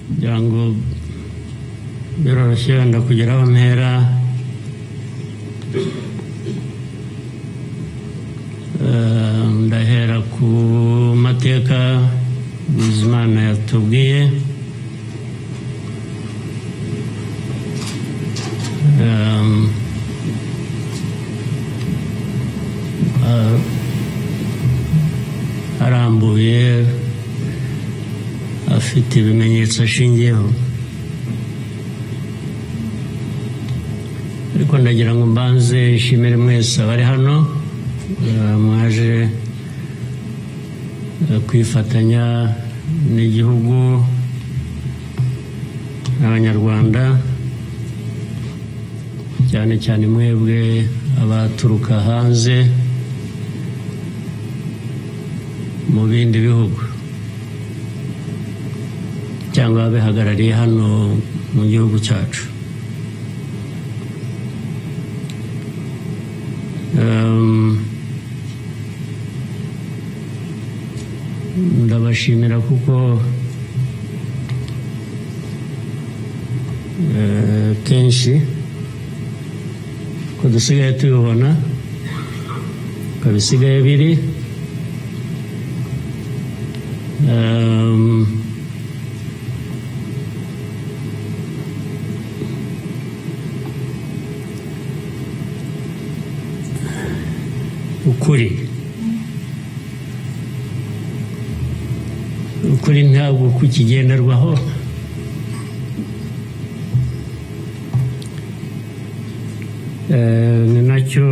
kugira ngo biroroshye wenda kugira aho mpera. Ndahera ku mateka Bizimana yatubwiye. Arambuye afite ibimenyetso ashingiyeho, ariko ndagira ngo mbanze ishimire mwese abari hano mwaje kwifatanya n'igihugu n'abanyarwanda, cyane cyane mwebwe abaturuka hanze mu bindi bihugu cyangwa ababihagarariye hano mu gihugu cyacu. Ndabashimira kuko kenshi ko dusigaye tubibona ko bisigaye biri ukuri ntabwo kukigenderwaho, ni nacyo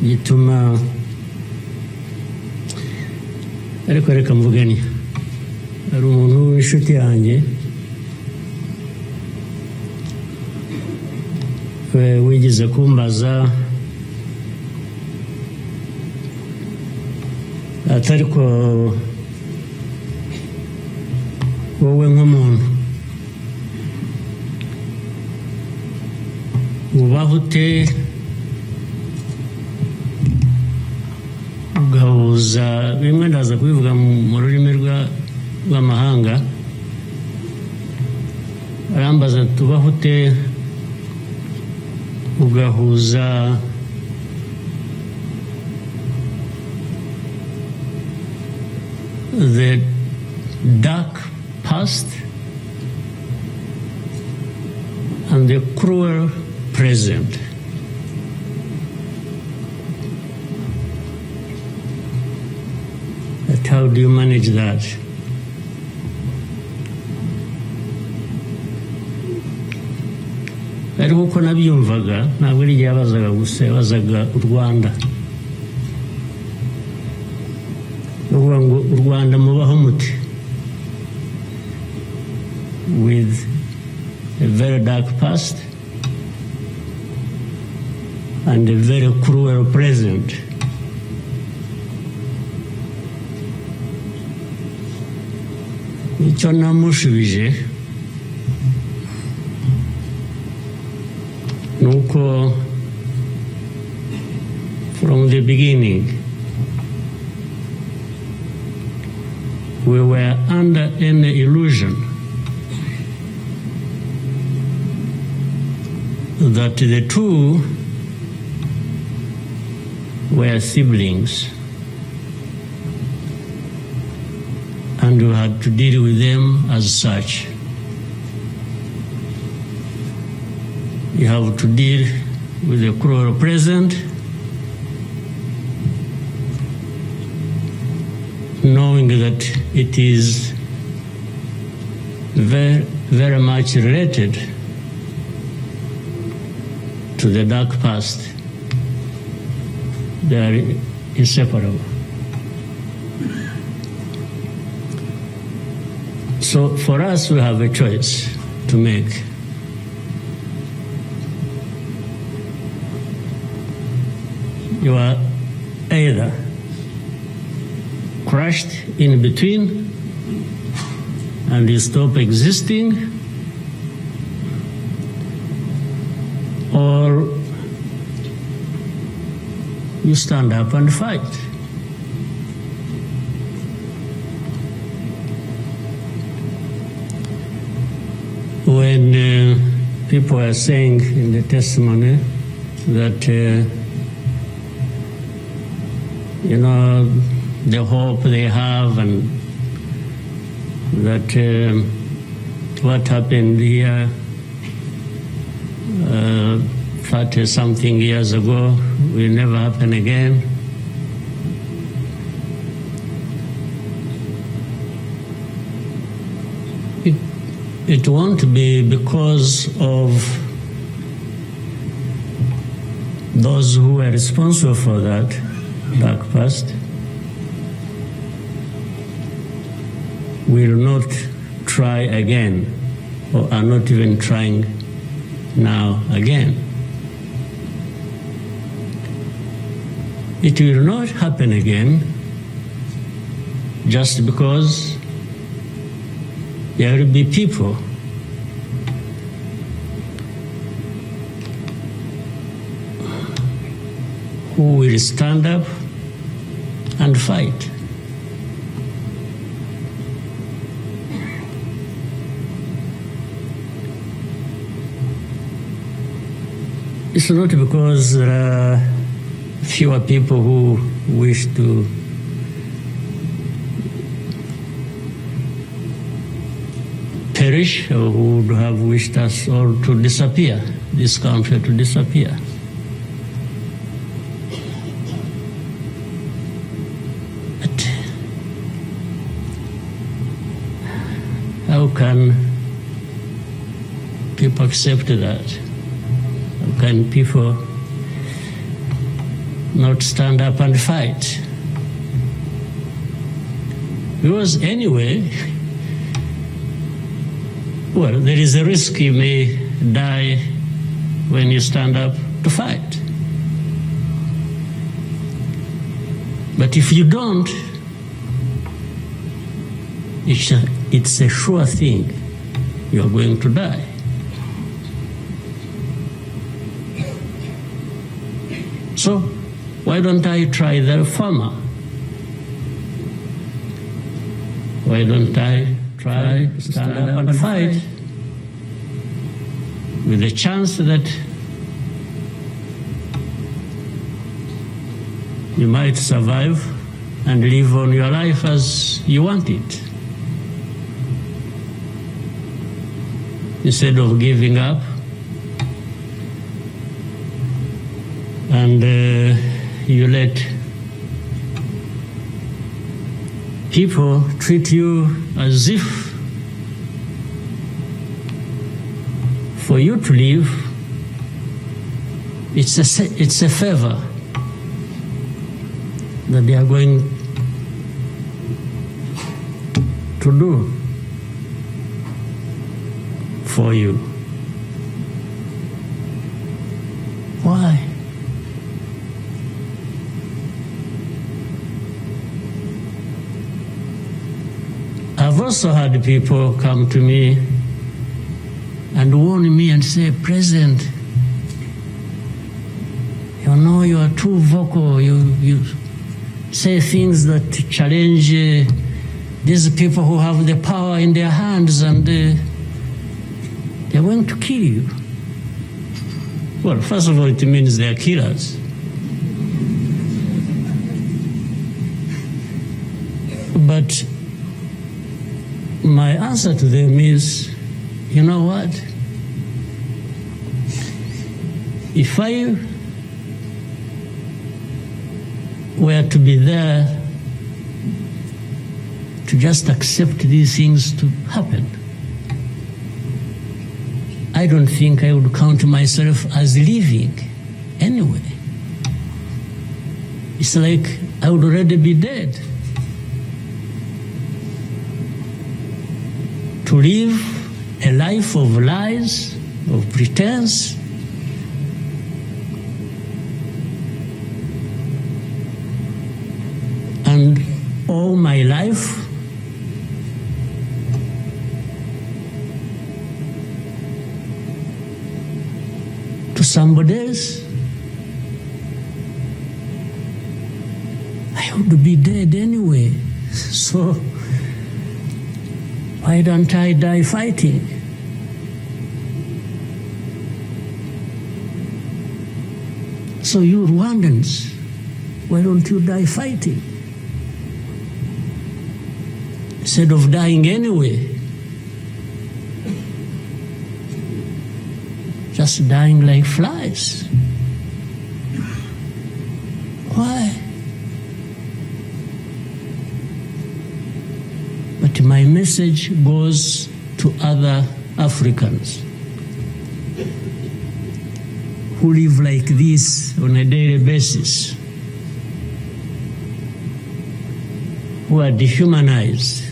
gituma, ariko reka mvugane, hari umuntu w'inshuti yanjye wigeze kumbaza atari ko wowe nk'umuntu ubaho ute ugahuza bimwe, ndaza kubivuga mu rurimi rw'amahanga, arambaza tubaho ute ugahuza the dark past and the cruel present. But how do you manage that? Ariko uko nabyumvaga ntabwo ari igihe yabazaga gusa, yabazaga u Rwanda, uvuga ngo u Rwanda mubaho muti, with a very dark past and a very cruel present. Icyo namushubije nuko from the beginning we were under an illusion that the two were siblings and we had to deal with them as such. You have to deal with the cruel present, knowing that it is very, very much related to the dark past. They are inseparable. So for us, we have a choice to make. You are either crushed in between and you stop existing, or you stand up and fight. When people are saying in the testimony that, you know, the hope they have and that what happened here 30-something years ago will never happen again. It won't be because of those who were responsible for that dark past. Will not try again, or are not even trying now again. It will not happen again just because there will be people who will stand up and fight. It's not because there are fewer people who wish to perish or who would have wished us all to disappear, this country to disappear. But how can people accept that? How can people not stand up and fight? Because anyway, well, there is a risk you may die when you stand up to fight. But if you don't, it's a sure thing you are going to die. So why don't I try the farmer? Why don't I try to stand up and fight with a chance that you might survive and live on your life as you want it, instead of giving up and you let people treat you as if for you to live, it's a favor that they are going to do for you. Why? I've also had people come to me and warn me and say, President, you know you are too vocal, you say things that challenge these people who have the power in their hands and they're going to kill you. Well, first of all, it means they're killers. But my answer to them is, you know what? If I were to be there to just accept these things to happen, I don't think I would count myself as living anyway. It's like I would already be dead. To live a life of lies, of pretense, and all my life to somebody else I would be dead anyway. So why don't I die fighting? So you Rwandans, why don't you die fighting? Instead of dying anyway, just dying like flies. Why? But my message goes to other Africans who live like this on a daily basis, who are dehumanized.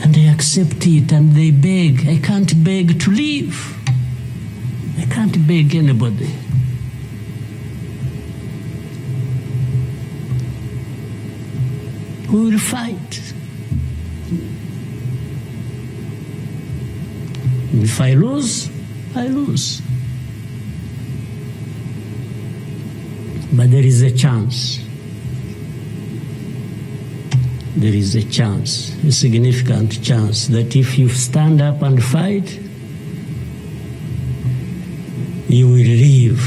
And they accept it and they beg. I can't beg to live. I can't beg anybody. We will fight. If I lose, I lose. But there is a chance. There is a chance, a significant chance, that if you stand up and fight, you will live.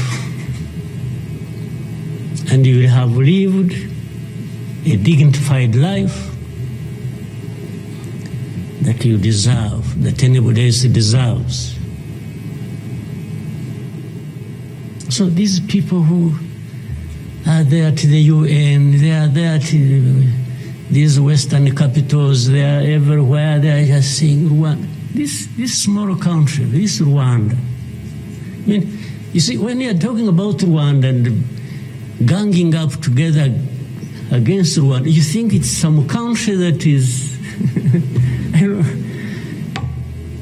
And you will have lived a dignified life that you deserve, that anybody else deserves. So these people who are there to the UN, they are there to these Western capitals, they are everywhere, they are just saying, Rwanda. This small country, this Rwanda. I mean, you see, when you are talking about Rwanda and ganging up together against Rwanda, you think it's some country that is... I don't know.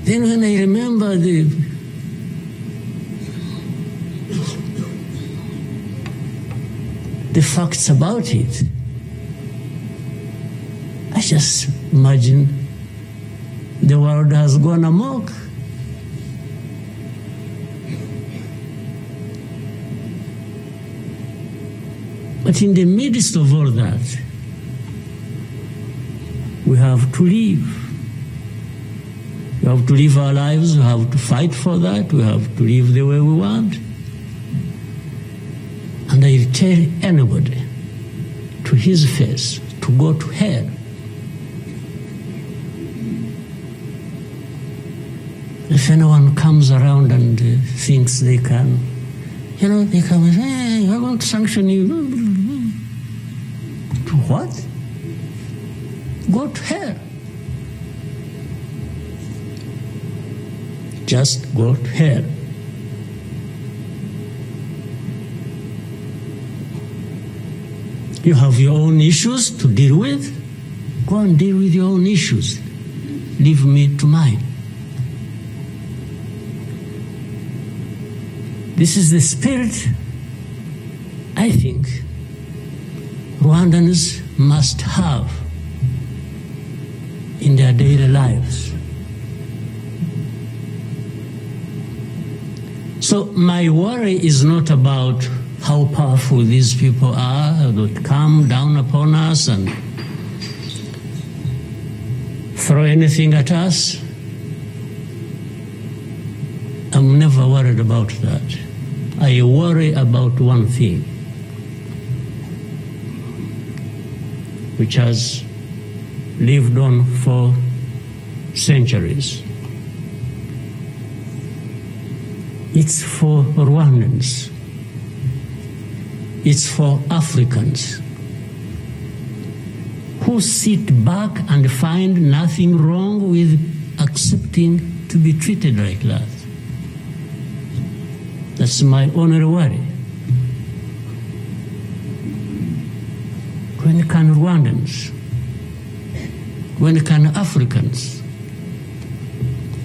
Then when I remember the facts about it, I just imagine the world has gone amok. But in the midst of all that, we have to live. We have to live our lives, we have to fight for that, we have to live the way we want. And I tell anybody to his face to go to hell. If anyone comes around and thinks they can, they come and say, hey, I want to sanction you. To what? Go to hell. Just go to hell. You have your own issues to deal with. Go and deal with your own issues. Leave me to mine. This is the spirit I think Rwandans must have in their daily lives. So my worry is not about how powerful these people are that come down upon us and throw anything at us. I'm never worried about that. I worry about one thing, which has lived on for centuries. It's for Rwandans. It's for Africans who sit back and find nothing wrong with accepting to be treated like that. That's my only worry. When can Rwandans, when can Africans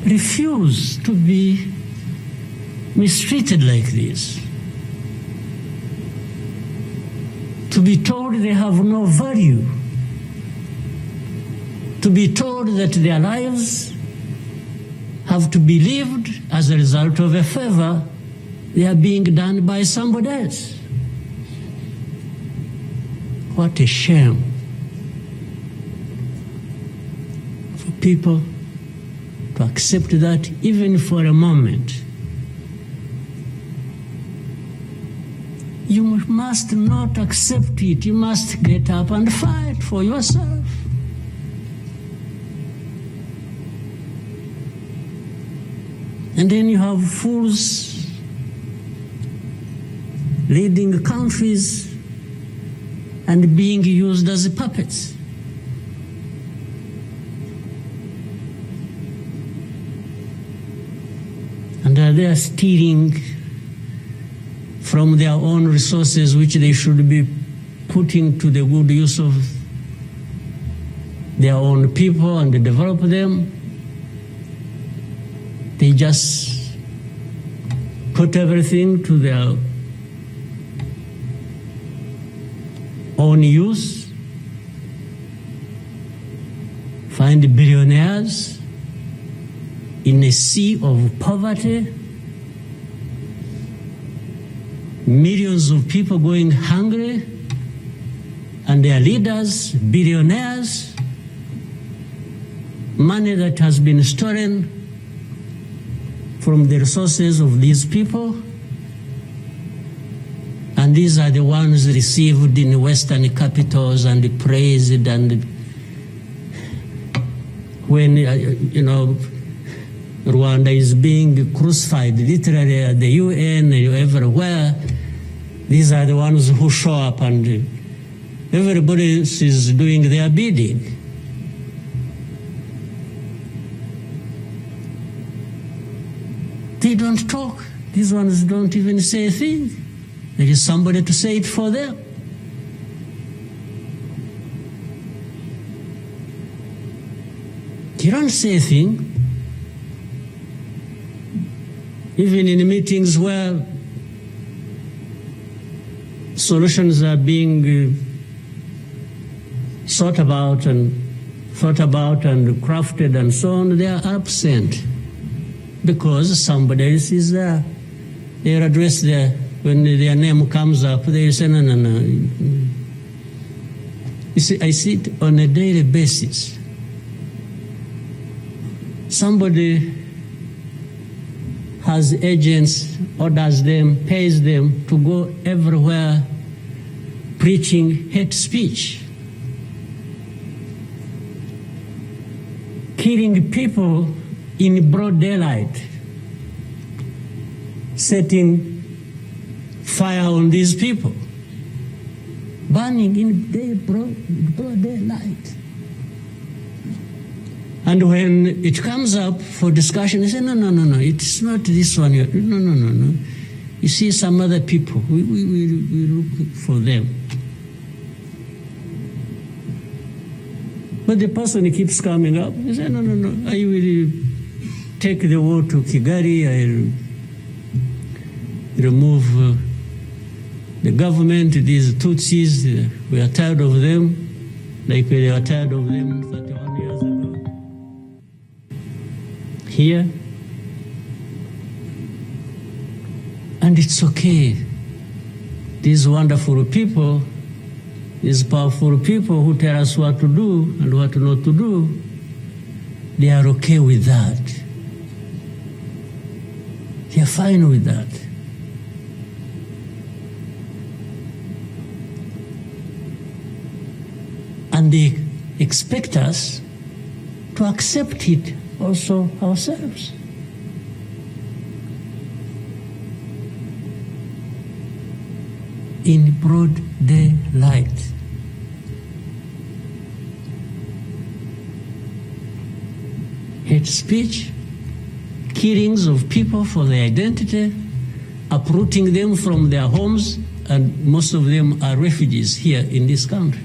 refuse to be mistreated like this? To be told they have no value, to be told that their lives have to be lived as a result of a favor they are being done by somebody else. What a shame for people to accept that even for a moment. You must not accept it. You must get up and fight for yourself. And then you have fools leading countries and being used as puppets. And they are stealing from their own resources, which they should be putting to the good use of their own people and develop them. They just put everything to their own use, find billionaires in a sea of poverty, millions of people going hungry, and their leaders, billionaires, money that has been stolen from the resources of these people, and these are the ones received in Western capitals and praised, and when, Rwanda is being crucified literally at the UN, everywhere, these are the ones who show up and everybody is doing their bidding. They don't talk. These ones don't even say a thing. There is somebody to say it for them. You don't say a thing. Even in meetings where solutions are being thought about and crafted and so on, they are absent because somebody else is there. They are addressed there. When their name comes up, they say, no. You see, I see it on a daily basis. Somebody has agents, orders them, pays them to go everywhere preaching hate speech, killing people in broad daylight, setting fire on these people, burning in broad daylight. And when it comes up for discussion, they say, no, it's not this one. No. You see some other people, we look for them. But the person keeps coming up, he says, no, I will take the war to Kigali, I'll remove the government, these Tutsis, we are tired of them, like we are tired of them 31 years ago. Here, and it's okay. These wonderful people, these powerful people who tell us what to do and what not to do, they are okay with that. They are fine with that. And they expect us to accept it also ourselves. In broad daylight. Hate speech, killings of people for their identity, uprooting them from their homes, and most of them are refugees here in this country.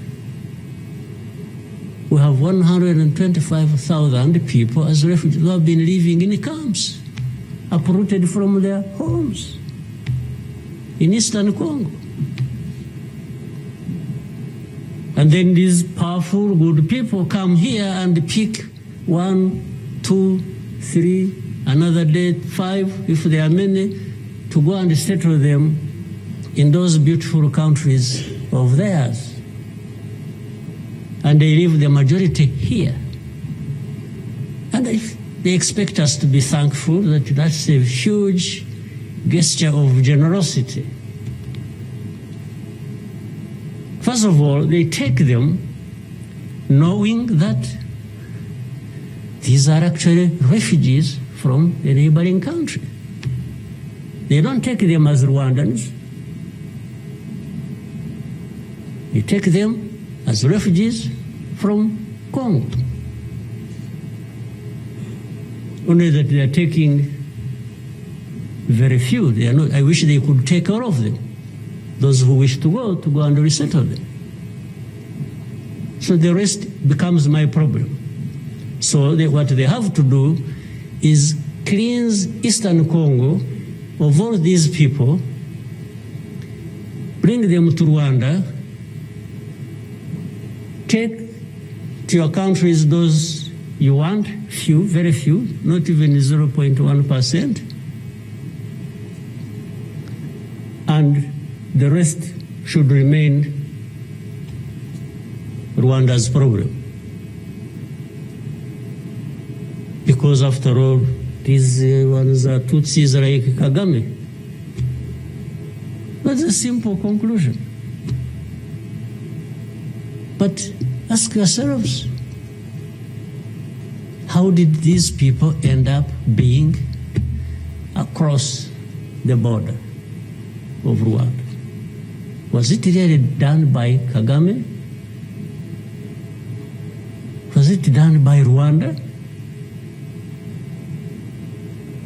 We have 125,000 people as refugees who have been living in camps, uprooted from their homes in Eastern Congo. And then these powerful, good people come here and pick 1, 2, 3, another day 5, if there are many, to go and settle them in those beautiful countries of theirs. And they leave the majority here. And they expect us to be thankful that that's a huge gesture of generosity. First of all, they take them knowing that these are actually refugees from a neighboring country. They don't take them as Rwandans. They take them as refugees from Congo. Only that they are taking very few. They are not, I wish they could take all of them. Those who wish to go and resettle them. So the rest becomes my problem. So what they have to do is cleanse Eastern Congo of all these people, bring them to Rwanda, take to your countries those you want, few, very few, not even 0.1%, and the rest should remain Rwanda's problem. Because after all, these ones are Tutsis like Kagame. That's a simple conclusion. But ask yourselves, how did these people end up being across the border of Rwanda? Was it really done by Kagame? Was it done by Rwanda?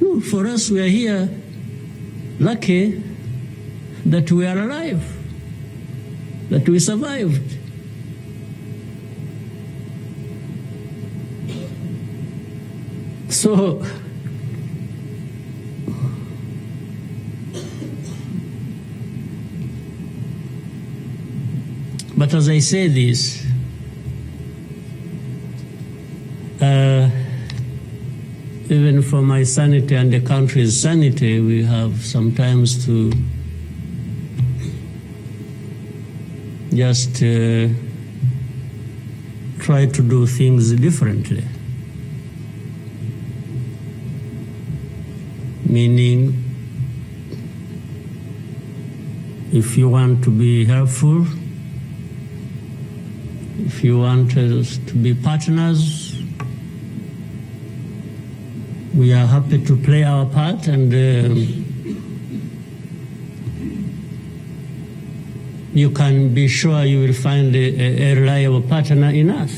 No, for us, we are here lucky that we are alive, that we survived. So, but as I say this, even for my sanity and the country's sanity, we have sometimes to just try to do things differently. Meaning, if you want to be helpful, if you want us to be partners, we are happy to play our part, and you can be sure you will find a reliable partner in us,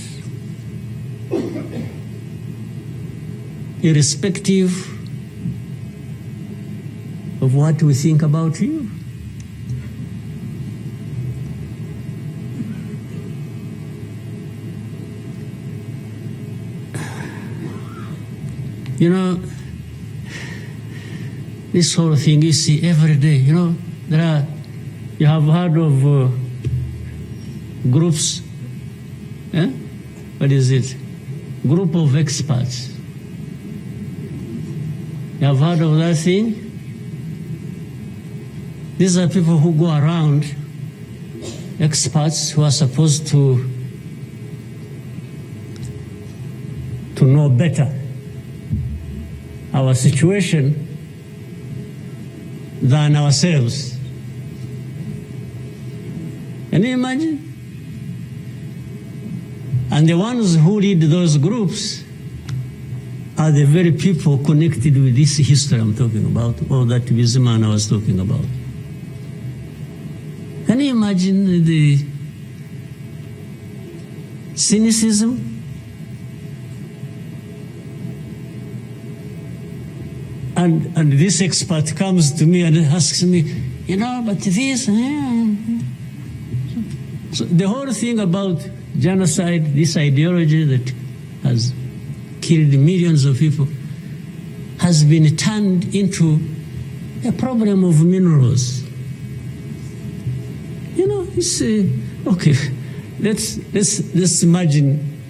irrespective of what we think about you. You know, this whole thing you see every day, you know, you have heard of groups, what is it? Group of experts. You have heard of that thing? These are people who go around, experts who are supposed to know better our situation than ourselves. Can you imagine? And the ones who lead those groups are the very people connected with this history I'm talking about, or that BAZANYICA was talking about. Can you imagine the cynicism? And this expert comes to me and asks me, you know, but this, So the whole thing about genocide, this ideology that has killed millions of people, has been turned into a problem of minerals. You know, it's okay. Let's imagine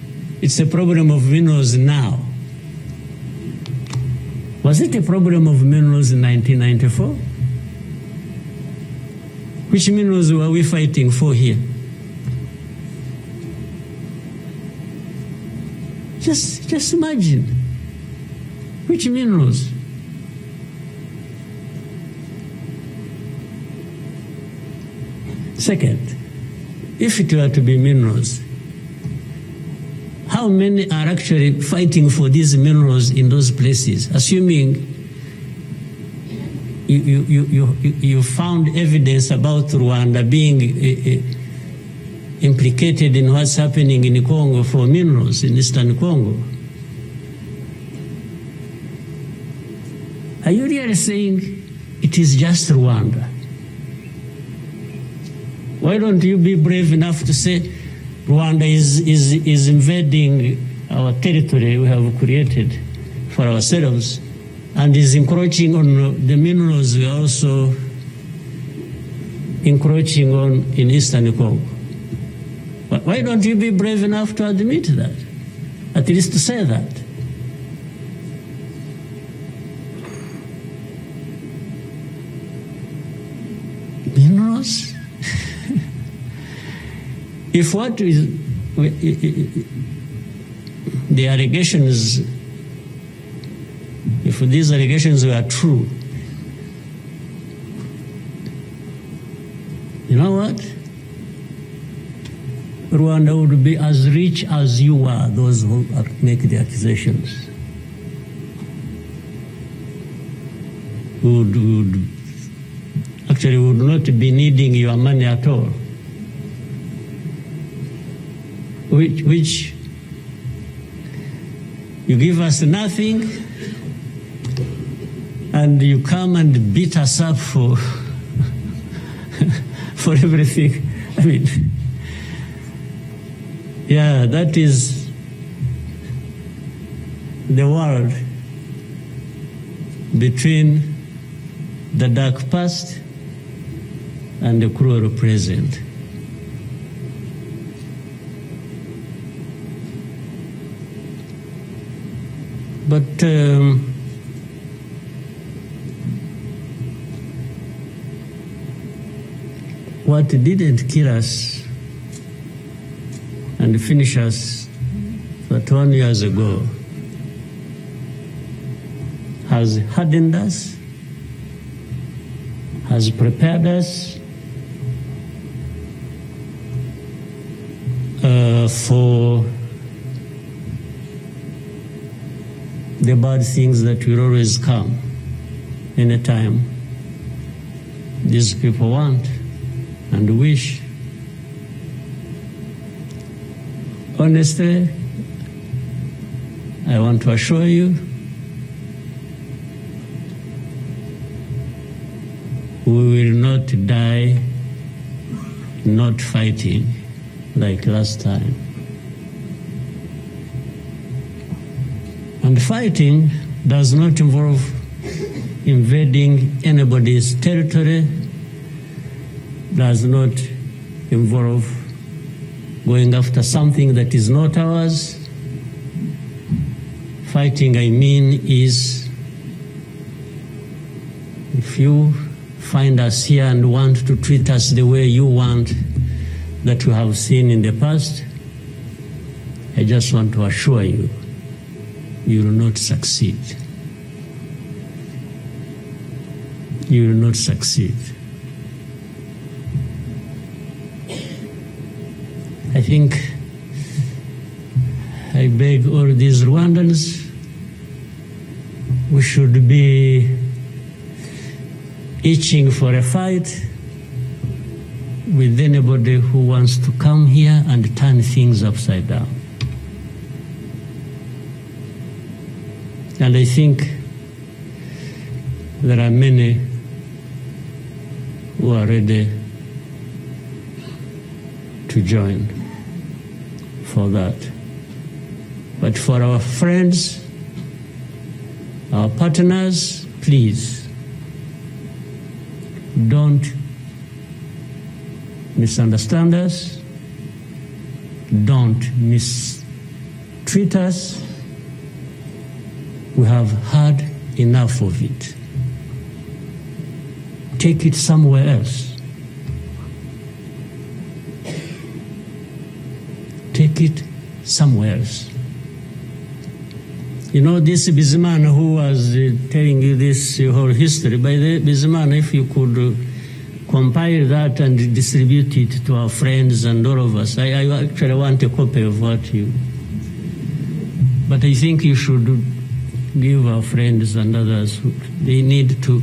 it's a problem of minerals now. Was it a problem of minerals in 1994? Which minerals were we fighting for here? Just imagine. Which minerals? Second, if it were to be minerals, how many are actually fighting for these minerals in those places, assuming you found evidence about Rwanda being implicated in what's happening in Congo for minerals in Eastern Congo? Are you really saying it is just Rwanda? Why don't you be brave enough to say Rwanda is invading our territory we have created for ourselves and is encroaching on the minerals we are also encroaching on in Eastern Congo? Why don't you be brave enough to admit that? At least to say that. Minerals? If what is the allegations, if these allegations were true, you know what? Rwanda would be as rich as you are, those who make the accusations. Would not be needing your money at all. Which you give us nothing and you come and beat us up for for everything. I mean, yeah, that is the world between the dark past and the cruel present. But what didn't kill us and finish us 21 years ago has hardened us, has prepared us for the bad things that will always come anytime these people want and wish. Honestly, I want to assure you, we will not die not fighting like last time. And fighting does not involve invading anybody's territory, does not involve going after something that is not ours. Fighting, I mean, is if you find us here and want to treat us the way you want that you have seen in the past, I just want to assure you, you will not succeed. You will not succeed. I think I beg all these Rwandans, we should be itching for a fight with anybody who wants to come here and turn things upside down. And I think there are many who are ready to join for that. But for our friends, our partners, please don't misunderstand us, don't mistreat us. We have had enough of it. Take it somewhere else. take it somewhere else. You know, this Bizimana who was telling you this whole history, by the Bizimana, if you could compile that and distribute it to our friends and all of us. I actually want a copy of what you... But I think you should give our friends and others who they need to...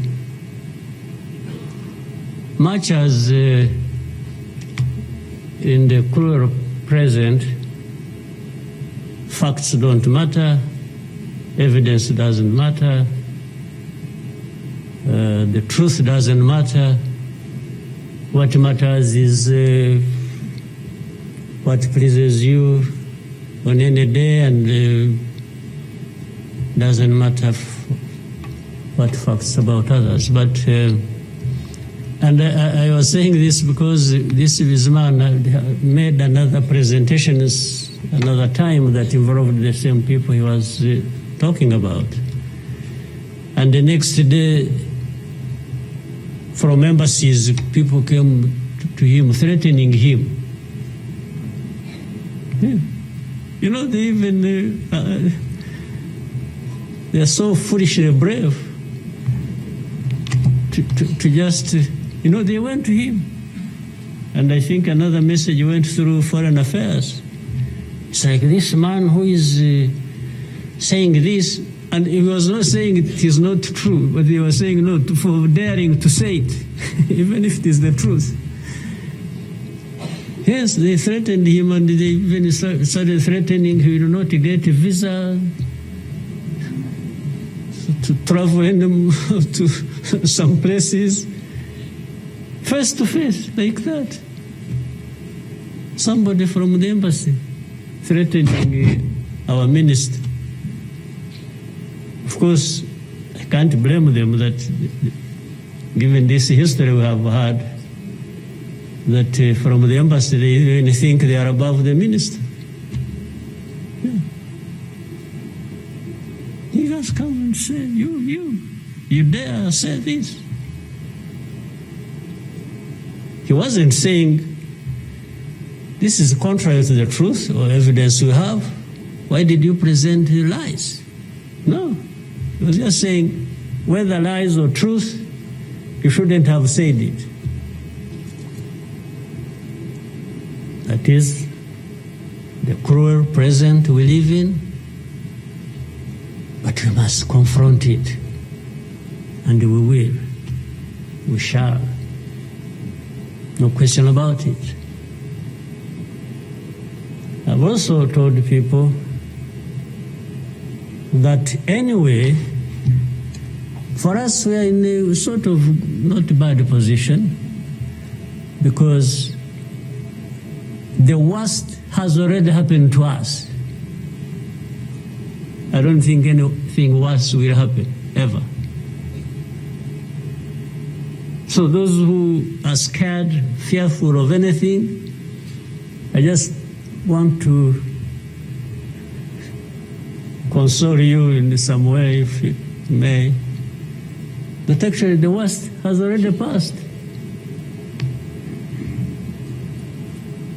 Much as in the cruel present, facts don't matter, evidence doesn't matter, the truth doesn't matter. What matters is what pleases you on any day, and doesn't matter what facts about others. But and I was saying this because this man made another presentation another time that involved the same people he was talking about. And the next day, from embassies, people came to him, threatening him. Yeah. You know, they even, they're so foolishly brave to just, you know, they went to him. And I think another message went through Foreign Affairs. It's like this man who is saying this, and he was not saying it is not true, but he was saying no for daring to say it, even if it is the truth. Yes, they threatened him, and they even started threatening he will not get a visa to travel to some places, face to face, like that. Somebody from the embassy threatening our minister. Of course, I can't blame them that, given this history we have had, that from the embassy they even think they are above the minister. Yeah. He just come and say, you dare say this. He wasn't saying, this is contrary to the truth or evidence we have. Why did you present lies? No. He was just saying, whether lies or truth, you shouldn't have said it. That is the cruel present we live in, but we must confront it, and we will. We shall. No question about it. I've also told people that anyway, for us, we are in a sort of not bad position, because the worst has already happened to us. I don't think anything worse will happen, ever. So those who are scared, fearful of anything, I just want to console you in some way, if it may, that actually the worst has already passed.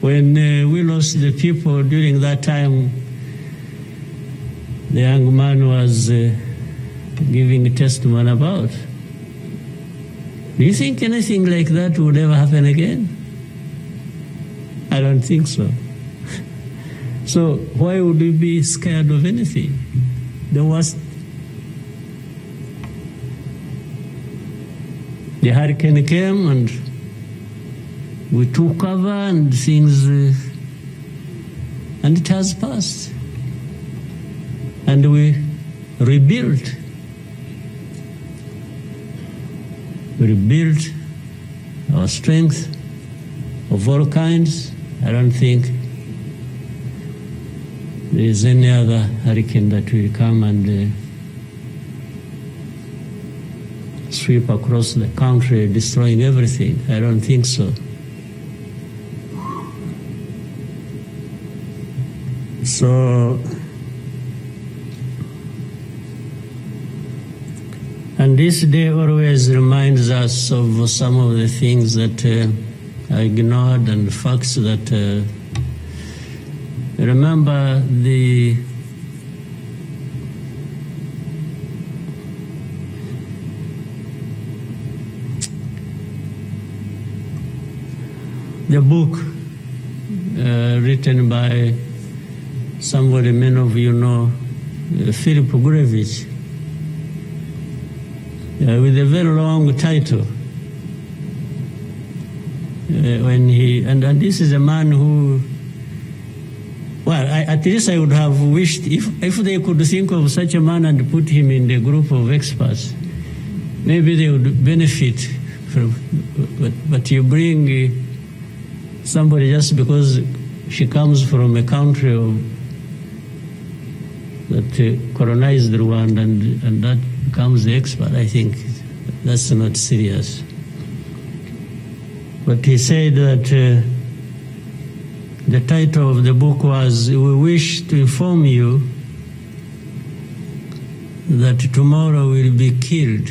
When we lost the people during that time, the young man was giving a testimony about. Do you think anything like that would ever happen again? I don't think so. So why would we be scared of anything? The worst. The hurricane came and we took cover and things, and it has passed. And we rebuilt. We rebuilt our strength of all kinds. I don't think there is any other hurricane that will come and sweep across the country, destroying everything. I don't think so. So, and this day always reminds us of some of the things that I ignored, and facts that remember the book written by somebody many of you know, Philip Gurevich, with a very long title. When he and this is a man who, well, at least I would have wished if they could think of such a man and put him in the group of experts, maybe they would benefit from. But you bring somebody just because she comes from a country that colonized Rwanda and that becomes the expert. I think that's not serious. But he said that the title of the book was, "We wish to inform you that tomorrow will be killed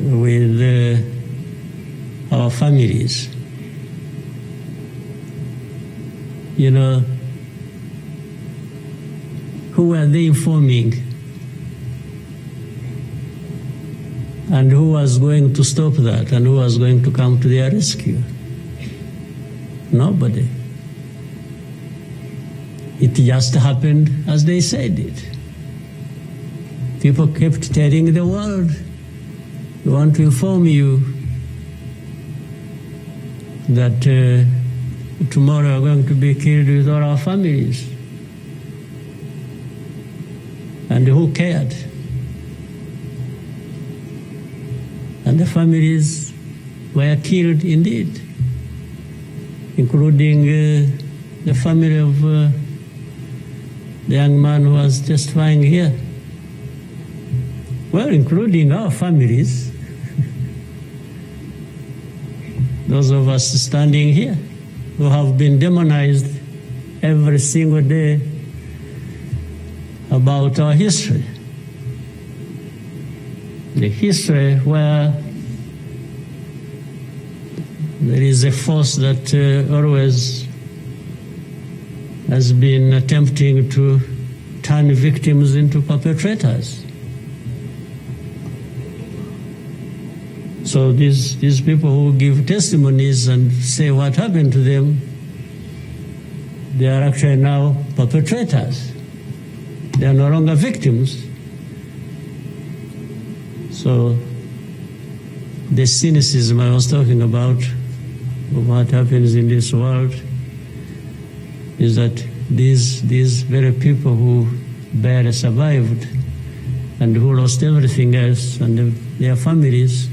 with our families." You know, who were they informing? And who was going to stop that? And who was going to come to their rescue? Nobody. It just happened as they said it. People kept telling the world, "We want to inform you that tomorrow we're going to be killed with all our families." And who cared? And the families were killed indeed, including the family of the young man who was testifying here. Well, including our families, those of us standing here who have been demonized every single day about our history. The history where there is a force that always has been attempting to turn victims into perpetrators. So these people who give testimonies and say what happened to them, they are actually now perpetrators. They are no longer victims. So the cynicism I was talking about of what happens in this world is that these very people who barely survived and who lost everything else and their families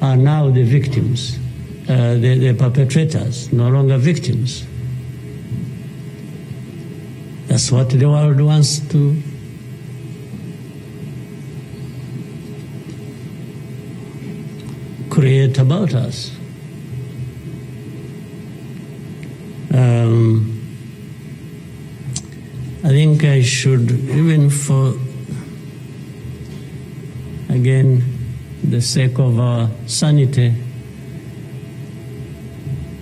are now the victims, the perpetrators, no longer victims. That's what the world wants to create about us. I think I should, even for, again, the sake of our sanity,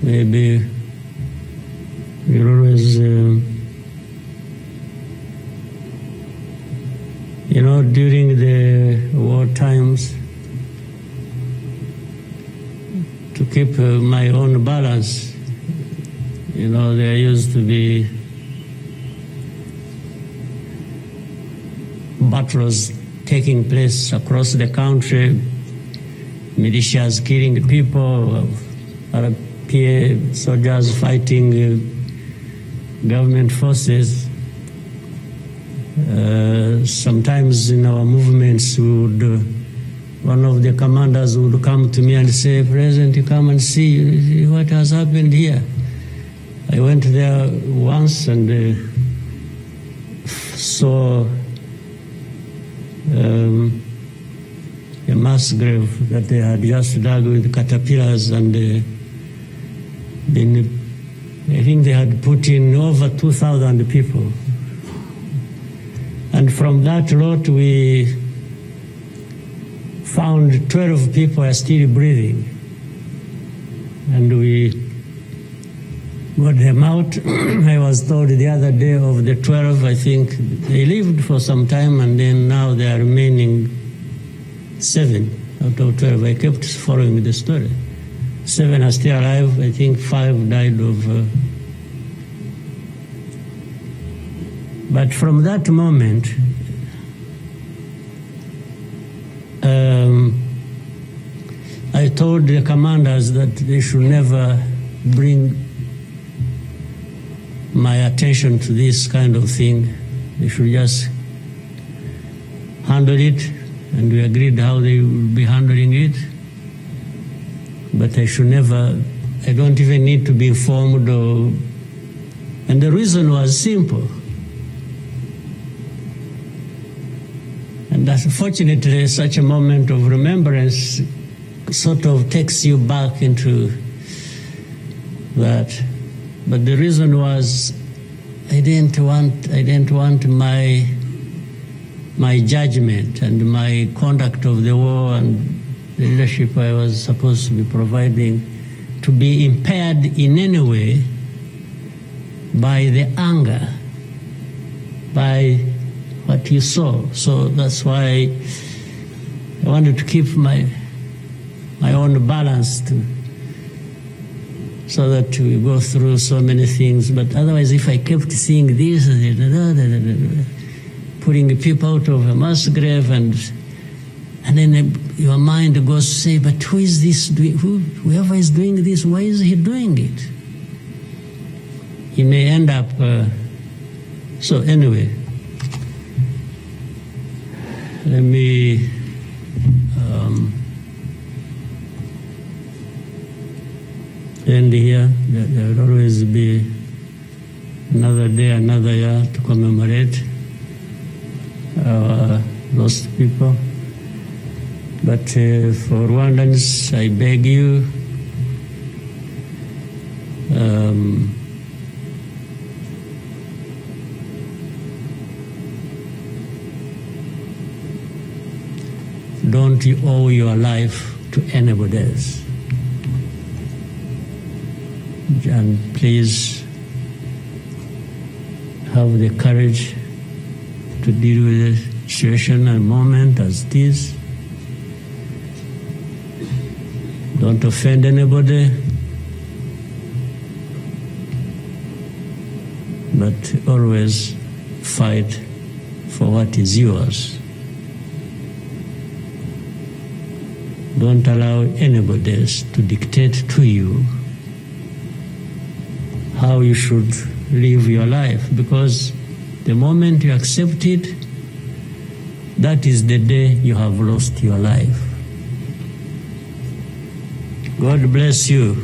maybe we'll always, during the war times, to keep my own balance, there used to be battles taking place across the country, militias killing people, RPA soldiers fighting government forces. Sometimes in our movements, one of the commanders would come to me and say, "President, you come and see what has happened here." I went there once and saw a mass grave that they had just dug with caterpillars, and I think they had put in over 2,000 people. And from that lot, we found 12 people are still breathing. And we got them out. I was told the other day of the 12, I think they lived for some time, and then now they are remaining 7 out of 12. I kept following the story. 7 are still alive. I think 5 died of... But from that moment, I told the commanders that they should never bring my attention to this kind of thing. They should just handle it, and we agreed how they will be handling it. But I should never, I don't even need to be informed. And the reason was simple. And unfortunately, such a moment of remembrance sort of takes you back into that. But the reason was I didn't want my judgment and my conduct of the war and the leadership I was supposed to be providing to be impaired in any way by the anger, by what you saw. So that's why I wanted to keep my own balance so that we go through so many things. But otherwise, if I kept seeing this, putting people out of a mass grave, and then your mind goes to say, but who is this doing? Whoever is doing this, why is he doing it? He may end up... so anyway, let me... end here. There will always be another day, another year to commemorate our lost people. But for Rwandans, I beg you, don't you owe your life to anybody else. And please have the courage to deal with the situation and moment as it is. Don't offend anybody, but always fight for what is yours. Don't allow anybody else to dictate to you how you should live your life, because the moment you accept it, that is the day you have lost your life. God bless you.